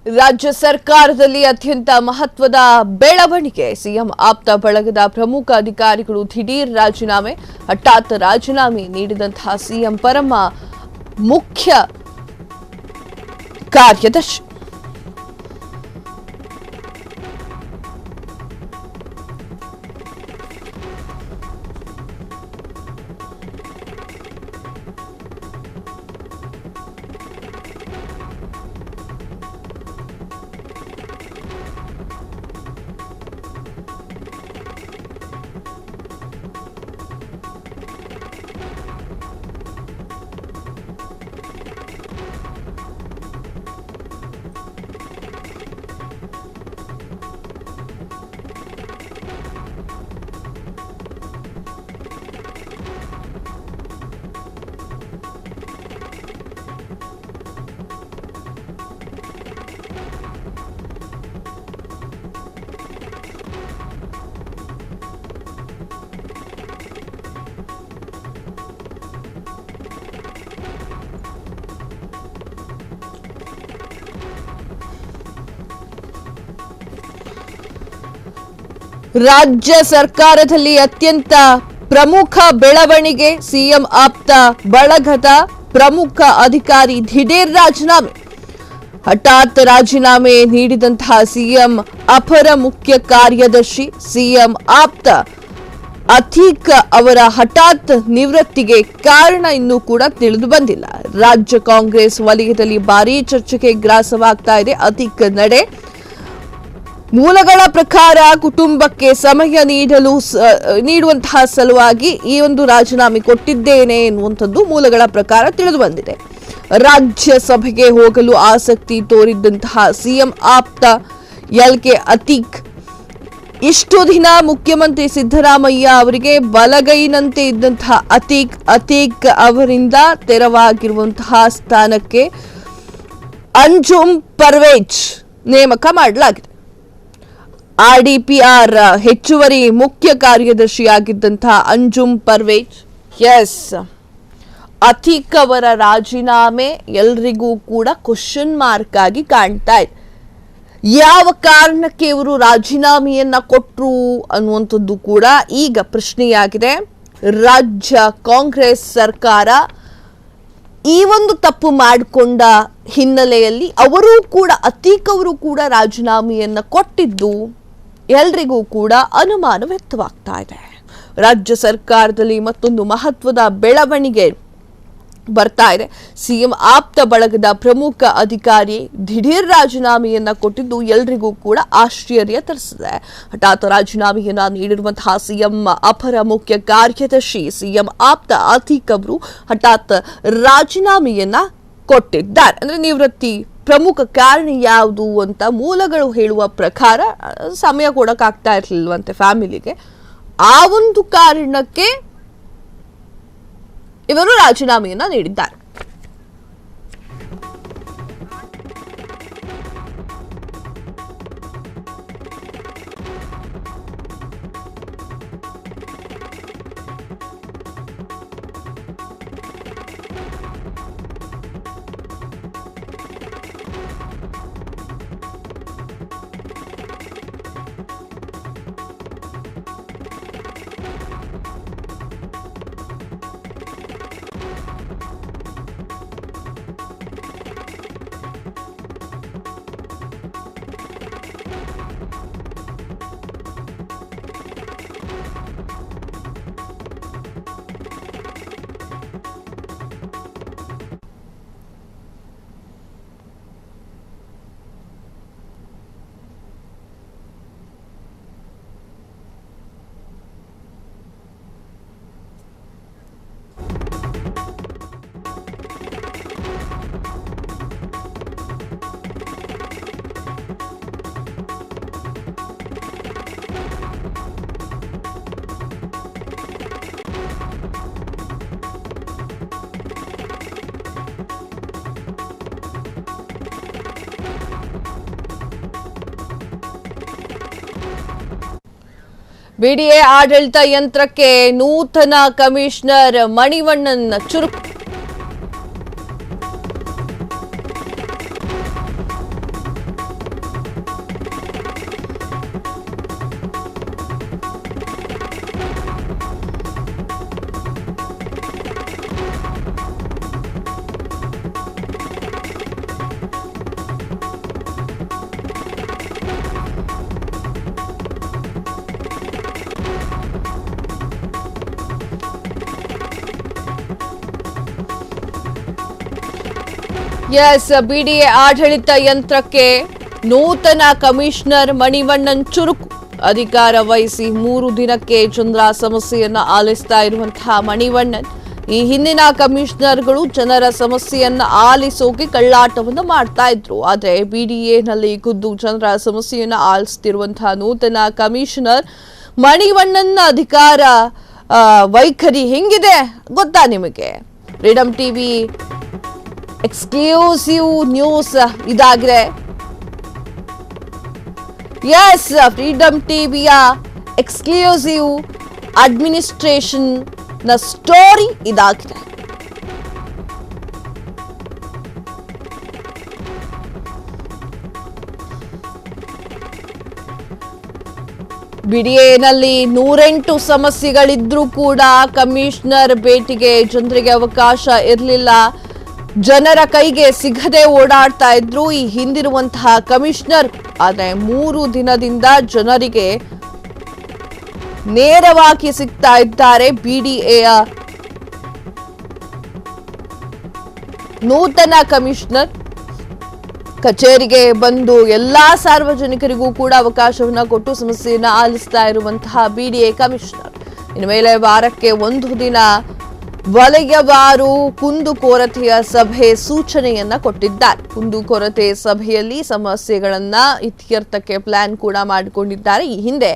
ರಾಜ್ಯ ಸರ್ಕಾರದಲ್ಲಿ ಅತ್ಯಂತ ಮಹತ್ವದ ಬೆಳವಣಿಗೆ. ಸಿಎಂ ಆಪ್ತ ಬಳಗದ ಪ್ರಮುಖ ಅಧಿಕಾರಿಗಳು ದಿಢೀರ್ ರಾಜೀನಾಮೆ. ಹಠಾತ್ ರಾಜೀನಾಮೆ ನೀಡಿದಂತಹ ಸಿಎಂ ಪರಮ ಮುಖ್ಯ ಕಾರ್ಯದರ್ಶಿ. ರಾಜ್ಯ ಸರ್ಕಾರದಲ್ಲಿ ಅತ್ಯಂತ ಪ್ರಮುಖ ಬೆಳವಣಿಗೆ. ಸಿಎಂ ಆಪ್ತ ಬಳಗದ ಪ್ರಮುಖ ಅಧಿಕಾರಿ ದಿಢೀರ್ ರಾಜೀನಾಮೆ. ಹಠಾತ್ ರಾಜೀನಾಮೆ ನೀಡಿದಂತಹ ಸಿಎಂ ಅಪರ ಮುಖ್ಯ ಕಾರ್ಯದರ್ಶಿ. ಸಿಎಂ ಆಪ್ತ ಅತೀಕ್ ಅವರ ಹಠಾತ್ ನಿವೃತ್ತಿಗೆ ಕಾರಣ ಇನ್ನೂ ಕೂಡ ತಿಳಿದು ಬಂದಿಲ್ಲ. ರಾಜ್ಯ ಕಾಂಗ್ರೆಸ್ ವಲಯದಲ್ಲಿ ಭಾರೀ ಚರ್ಚೆಗೆ ಗ್ರಾಸವಾಗ್ತಾ ಇದೆ ಅತೀಕ್ ನಡೆ. ಮೂಲಗಳ ಪ್ರಕಾರ ಕುಟುಂಬಕ್ಕೆ ಸಮಯ ನೀಡುವಂತಹ ಸಲುವಾಗಿ ಈ ಒಂದು ರಾಜೀನಾಮೆ ಕೊಟ್ಟಿದ್ದೇನೆ ಎನ್ನುವಂಥದ್ದು ಮೂಲಗಳ ಪ್ರಕಾರ ತಿಳಿದು ಬಂದಿದೆ. ರಾಜ್ಯಸಭೆಗೆ ಹೋಗಲು ಆಸಕ್ತಿ ತೋರಿದ್ದಂತಹ ಸಿಎಂ ಆಪ್ತ ಎಲ್.ಕೆ. ಅತೀಕ್ ಇಷ್ಟು ದಿನ ಮುಖ್ಯಮಂತ್ರಿ ಸಿದ್ದರಾಮಯ್ಯ ಅವರಿಗೆ ಬಲಗೈನಂತೆ ಇದ್ದಂತಹ ಅತೀಕ್ ಅವರಿಂದ ತೆರವಾಗಿರುವಂತಹ ಸ್ಥಾನಕ್ಕೆ ಅಂಜುಮ್ ಪರ್ವೇಜ್ ನೇಮಕ ಮಾಡಲಾಗಿದೆ. ಆರ್ಡಿಪಿಆರ್ ಹೆಚ್ಚುವರಿ ಮುಖ್ಯ ಕಾರ್ಯದರ್ಶಿಯಾಗಿದ್ದಂತಹ ಅಂಜುಮ್ ಪರ್ವೇಜ್. ಅತೀಕ್ ಅವರ ರಾಜೀನಾಮೆ ಎಲ್ರಿಗೂ ಕೂಡ ಕ್ವಶನ್ ಮಾರ್ಕ್ ಆಗಿ ಕಾಣ್ತಾ ಇದೆ. ಯಾವ ಕಾರಣಕ್ಕೆ ಇವರು ರಾಜೀನಾಮೆಯನ್ನ ಕೊಟ್ರು ಅನ್ನುವಂಥದ್ದು ಕೂಡ ಈಗ ಪ್ರಶ್ನೆಯಾಗಿದೆ. ರಾಜ್ಯ ಕಾಂಗ್ರೆಸ್ ಸರ್ಕಾರ ಈ ಒಂದು ತಪ್ಪು ಮಾಡಿಕೊಂಡ ಹಿನ್ನೆಲೆಯಲ್ಲಿ ಅತೀಕ್ ಅವರು ಕೂಡ ರಾಜೀನಾಮೆಯನ್ನ ಕೊಟ್ಟಿದ್ದು ಎಲ್ರಿಗೂ ಕೂಡ ಅನುಮಾನ ವ್ಯಕ್ತವಾಗ್ತಾ ಇದೆ. ರಾಜ್ಯ ಸರ್ಕಾರದಲ್ಲಿ ಮತ್ತೊಂದು ಮಹತ್ವದ ಬೆಳವಣಿಗೆ ಬರ್ತಾ ಇದೆ. ಸಿಎಂ ಆಪ್ತ ಬಳಗದ ಪ್ರಮುಖ ಅಧಿಕಾರಿ ದಿಢೀರ್ ರಾಜೀನಾಮೆಯನ್ನ ಕೊಟ್ಟಿದ್ದು ಎಲ್ರಿಗೂ ಕೂಡ ಆಶ್ಚರ್ಯ ತರಿಸಿದೆ. ಹಠಾತ್ ರಾಜೀನಾಮೆಯನ್ನ ನೀಡಿರುವಂತಹ ಸಿಎಂ ಅಪರ ಮುಖ್ಯ ಕಾರ್ಯದರ್ಶಿ ಸಿಎಂ ಆಪ್ತ ಅತೀಕ್ ಅವರು ಹಠಾತ್ ರಾಜೀನಾಮೆಯನ್ನ ಕೊಟ್ಟಿದ್ದಾರೆ. ಅಂದ್ರೆ ನಿವೃತ್ತಿ ಪ್ರಮುಖ ಕಾರಣ ಯಾವುದು ಅಂತ ಮೂಲಗಳು ಹೇಳುವ ಪ್ರಕಾರ ಸಮಯ ಕೊಡಕ್ಕಾಗ್ತಾ ಇರ್ಲಿಲ್ವಂತೆ ಫ್ಯಾಮಿಲಿಗೆ. ಆ ಒಂದು ಕಾರಣಕ್ಕೆ ಇವರು ರಾಜೀನಾಮೆಯನ್ನ ನೀಡಿದ್ದಾರೆ. ಬಿಡಿಎ ಆಡಳಿತ ಯಂತ್ರಕ್ಕೆ ನೂತನ ಕಮಿಷನರ್ ಮಣಿವಣ್ಣನ್ ಚುರುಕು. ಎಸ್, ಬಿಡಿಎ ಆಡಳಿತ ಯಂತ್ರಕ್ಕೆ ನೂತನ ಕಮಿಷನರ್ ಮಣಿವಣ್ಣನ್ ಚುರುಕು. ಅಧಿಕಾರ ವಹಿಸಿ 3 ದಿನಕ್ಕೆ ಜನರ ಸಮಸ್ಯೆಯನ್ನ ಆಲಿಸ್ತಾ ಇರುವಂತಹ ಮಣಿವಣ್ಣನ್ ಈ ಹಿಂದಿನ ಕಮಿಷನರ್ಗಳು ಜನರ ಸಮಸ್ಯೆಯನ್ನ ಆಲಿಸೋಕೆ ಕಳ್ಳಾಟವನ್ನು ಮಾಡ್ತಾ ಇದ್ರು. ಆದ್ರೆ ಬಿಡಿಎನಲ್ಲಿ ಖುದ್ದು ಜನರ ಸಮಸ್ಯೆಯನ್ನ ಆಲಿಸ್ತಿರುವಂತಹ ನೂತನ ಕಮಿಷನರ್ ಮಣಿವಣ್ಣನ್ ಅಧಿಕಾರ ವೈಖರಿ ಹೆಂಗಿದೆ ಗೊತ್ತಾ ನಿಮಗೆ? ಫ್ರೀಡಂ ಟಿವಿ ಎಕ್ಸ್ಕ್ಲೂಸಿವ್ ನ್ಯೂಸ್ ಇದಾಗಿದೆ. ಎಸ್, ಫ್ರೀಡಂ ಟಿವಿಯ ಎಕ್ಸ್ಕ್ಲೂಸಿವ್ ಅಡ್ಮಿನಿಸ್ಟ್ರೇಷನ್ ನ ಸ್ಟೋರಿ ಇದಾಗಿದೆ. ಬಿಡಿಎನಲ್ಲಿ 108 ಸಮಸ್ಯೆಗಳಿದ್ರೂ ಕೂಡ ಕಮಿಷನರ್ ಭೇಟಿಗೆ ಜನರಿಗೆ ಅವಕಾಶ ಇರಲಿಲ್ಲ. ಜನರ ಕೈಗೆ ಸಿಗದೆ ಓಡಾಡ್ತಾ ಇದ್ರು ಈ ಹಿಂದಿರುವಂತಹ ಕಮಿಷನರ್. ಆದ್ರೆ 3 ದಿನದಿಂದ ಜನರಿಗೆ ನೇರವಾಗಿ ಸಿಗ್ತಾ ಇದ್ದಾರೆ. ಬಿಡಿಎಯ ನೂತನ ಕಮಿಷನರ್ ಕಚೇರಿಗೆ ಬಂದು ಎಲ್ಲಾ ಸಾರ್ವಜನಿಕರಿಗೂ ಕೂಡ ಅವಕಾಶವನ್ನ ಕೊಟ್ಟು ಸಮಸ್ಯೆಯನ್ನ ಆಲಿಸ್ತಾ ಇರುವಂತಹ ಬಿಡಿಎ ಕಮಿಷನರ್ ಇನ್ನು ಮೇಲೆ ವಾರಕ್ಕೆ 1 ದಿನ ವಲಯವಾರು ಕುಂದುಕೊರತೆಯ ಸಭೆ ಸೂಚನೆಯನ್ನ ಕೊಟ್ಟಿದ್ದಾರೆ. ಕುಂದುಕೊರತೆ ಸಭೆಯಲ್ಲಿ ಸಮಸ್ಯೆಗಳನ್ನ ಇತ್ಯರ್ಥಕ್ಕೆ ಪ್ಲಾನ್ ಕೂಡ ಮಾಡಿಕೊಂಡಿದ್ದಾರೆ. ಈ ಹಿಂದೆ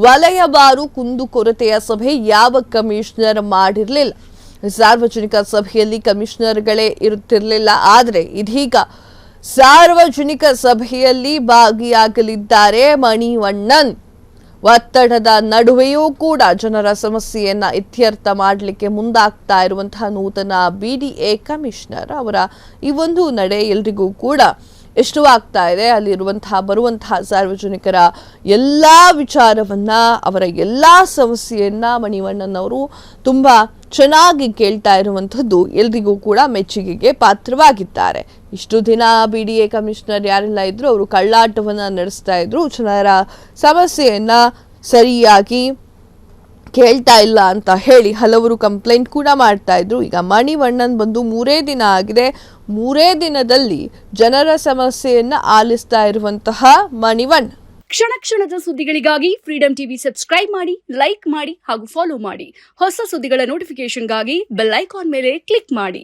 ವಲಯವಾರು ಕುಂದುಕೊರತೆಯ ಸಭೆ ಯಾವ ಕಮಿಷನರ್ ಮಾಡಿರಲಿಲ್ಲ. ಸಾರ್ವಜನಿಕ ಸಭೆಯಲ್ಲಿ ಕಮಿಷನರ್ಗಳೇ ಇರುತ್ತಿರಲಿಲ್ಲ. ಆದರೆ ಇದೀಗ ಸಾರ್ವಜನಿಕ ಸಭೆಯಲ್ಲಿ ಭಾಗಿಯಾಗಲಿದ್ದಾರೆ ಮಣಿವಣ್ಣನ್. ಒತ್ತಡದ ನಡುವೆಯೂ ಕೂಡ ಜನರ ಸಮಸ್ಯೆಯನ್ನ ಇತ್ಯರ್ಥ ಮಾಡಲಿಕ್ಕೆ ಮುಂದಾಗ್ತಾ ಇರುವಂತಹ ನೂತನ ಬಿಡಿಎ ಕಮಿಷನರ್ ಅವರ ಈ ಒಂದು ನಡೆ ಎಲ್ರಿಗೂ ಕೂಡ ಇಷ್ಟವಾಗ್ತಾ ಇದೆ. ಅಲ್ಲಿರುವಂತಹ ಬರುವಂತಹ ಸಾರ್ವಜನಿಕರ ಎಲ್ಲಾ ವಿಚಾರವನ್ನ, ಅವರ ಎಲ್ಲಾ ಸಮಸ್ಯೆಯನ್ನ ಮಣಿವಣ್ಣನ್ ಅವರು ತುಂಬಾ ಚೆನ್ನಾಗಿ ಕೇಳ್ತಾ ಇರುವಂತದ್ದು ಎಲ್ರಿಗೂ ಕೂಡ ಮೆಚ್ಚುಗೆಗೆ ಪಾತ್ರವಾಗಿದ್ದಾರೆ. ಇಷ್ಟು ದಿನ ಬಿಡಿಎ ಕಮಿಷನರ್ ಯಾರೆಲ್ಲ ಇದ್ರು ಅವರು ಕಳ್ಳಾಟವನ್ನ ನಡೆಸ್ತಾ ಇದ್ರು. ಜನರ ಸಮಸ್ಯೆಯನ್ನ ಸರಿಯಾಗಿ ಕೇಳ್ತಾ ಇಲ್ಲ ಅಂತ ಹೇಳಿ ಹಲವರು ಕಂಪ್ಲೇಂಟ್ ಕೂಡ ಮಾಡ್ತಾ ಇದ್ರು. ಈಗ ಮಣಿವಣ್ಣನ್ ಬಂದು 3 ದಿನ ಆಗಿದೆ. 3 ದಿನದಲ್ಲಿ ಜನರ ಸಮಸ್ಯೆಯನ್ನ ಆಲಿಸ್ತಾ ಇರುವಂತಹ ಮಣಿವಣ್ಣನ್. ಕ್ಷಣ ಕ್ಷಣದ ಸುದ್ದಿಗಳಿಗಾಗಿ ಫ್ರೀಡಂ ಟಿವಿ ಸಬ್ಸ್ಕ್ರೈಬ್ ಮಾಡಿ, ಲೈಕ್ ಮಾಡಿ ಹಾಗೂ ಫಾಲೋ ಮಾಡಿ. ಹೊಸ ಸುದ್ದಿಗಳ ನೋಟಿಫಿಕೇಶನ್ಗಾಗಿ ಬೆಲ್ ಐಕಾನ್ ಮೇಲೆ ಕ್ಲಿಕ್ ಮಾಡಿ.